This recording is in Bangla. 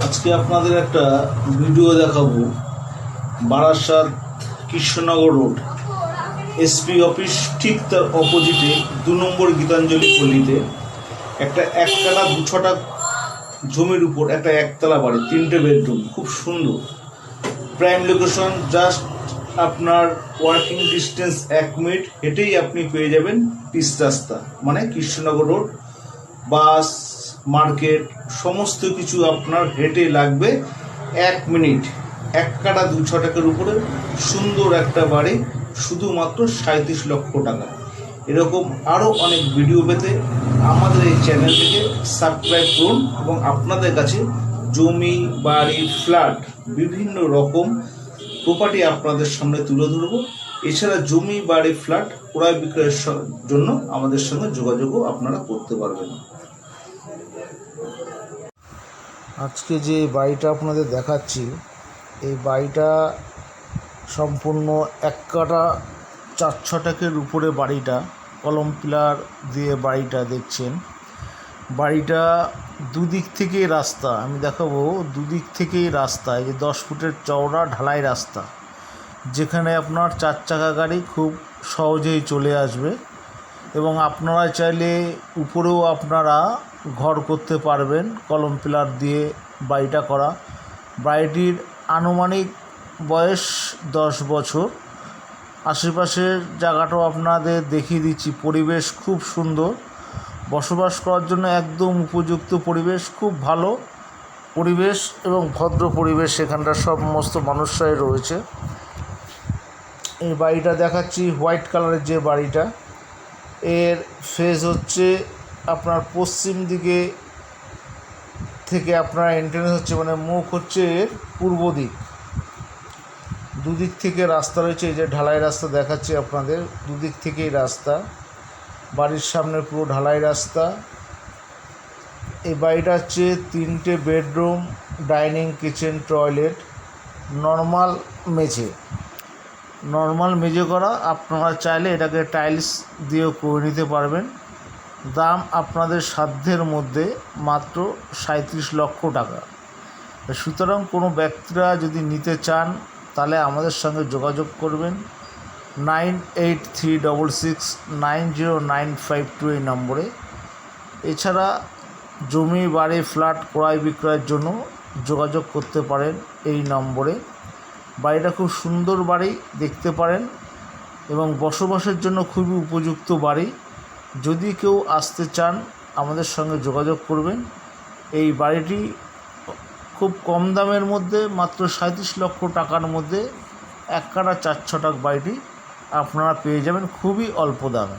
আজকে আপনাদের একটা ভিডিও দেখাবো। Barasat Krishnanagar road SP office ঠিক তার অপোজিটে 2 নম্বর গীতাঞ্জলি পল্লীতে একটা 1 কাঠা 2 ছটা জমির উপর একটা একতলা বাড়ি, 3টে বেডরুম, খুব সুন্দর প্রাইম লোকেশন। জাস্ট আপনার ওয়ার্কিং ডিস্টেন্স 1 মিনিট হেঁটেই আপনি পেয়ে যাবেন পিচ রাস্তা, মানে কৃষ্ণনগর রোড, বাস, মার্কেট সমস্ত কিছু আপনার হেঁটে লাগবে 1 মিনিট। 1 কাঠা 2 ছটাকের উপরে সুন্দর একটা বাড়ি, শুধুমাত্র 37 লক্ষ টাকা। এরকম আরও অনেক ভিডিও পেতে আমাদের এই চ্যানেলটিকে সাবস্ক্রাইব করুন এবং আপনাদের কাছে জমি, বাড়ি, ফ্ল্যাট, বিভিন্ন রকম প্রপার্টি আপনাদের সামনে তুলে ধরব। এছাড়া জমি, বাড়ি, ফ্ল্যাট ক্রয় বিক্রয়ের জন্য আমাদের সঙ্গে যোগাযোগও আপনারা করতে পারবেন। আজকে যে বাড়িটা আপনাদের দেখাচ্ছি, এই বাড়িটা সম্পূর্ণ 1 কাঠা 4 ছটাকের উপরে বাড়িটা, কলম পিলার দিয়ে বাড়িটা দেখছেন। বাড়িটা দুদিক থেকেই রাস্তা, আমি দেখাবো, দুদিক থেকেই রাস্তা। এই যে 10 ফুটের চওড়া ঢালাই রাস্তা, যেখানে আপনার 4 চাকা গাড়ি খুব সহজেই চলে আসবে এবং আপনারা চাইলে উপরেও আপনারা ঘর করতে পারবেন। কলম পিলার দিয়ে বাড়িটা করা। বাড়িটির আনুমানিক বয়স 10 বছর। আশেপাশের জায়গাটাও আপনাদের দেখিয়ে দিচ্ছি। পরিবেশ খুব সুন্দর, বসবাস করার জন্য একদম উপযুক্ত পরিবেশ, খুব ভালো পরিবেশ এবং ভদ্র পরিবেশ। এখানটার সমস্ত মানুষরাই রয়েছে। এই বাড়িটা দেখাচ্ছি, হোয়াইট কালারের যে বাড়িটা, এর ফেস হচ্ছে আপনার পশ্চিম দিকে থেকে আপনার এন্ট্রেন্স হচ্ছে, মানে মুখ হচ্ছে এর পূর্ব দিক। দুদিক থেকে রাস্তা রয়েছে। এই যে ঢালাই রাস্তা দেখাচ্ছি আপনাদের, দুদিক থেকেই রাস্তা। বাড়ির সামনে পুরো ঢালাই রাস্তা। এই বাড়িটা হচ্ছে 3টে bedroom, dining, kitchen, toilet, normal মেঝে করা। আপনারা চাইলে এটাকে টাইলস দিয়েও করে নিতে পারবেন। দাম আপনাদের সাধ্যের মধ্যে, মাত্র 37 লক্ষ টাকা। সুতরাং কোনো ব্যক্তিরা যদি নিতে চান তাহলে আমাদের সঙ্গে যোগাযোগ করবেন 9836690952 এই নম্বরে। এছাড়া জমি, বাড়ি, ফ্ল্যাট ক্রয় বিক্রয়ের জন্য যোগাযোগ করতে পারেন এই নম্বরে। বাড়িটা খুব সুন্দর বাড়ি, দেখতে পারেন, এবং বসবাসের জন্য খুবই উপযুক্ত বাড়ি। যদি কেউ আসতে চান আমাদের সঙ্গে যোগাযোগ করবেন। এই বাড়িটি খুব কম দামের মধ্যে, মাত্র 37 লক্ষ টাকার মধ্যে 1 কাঠা 4 ছটাক বাড়িটি আপনারা পেয়ে যাবেন খুবই অল্প দামে।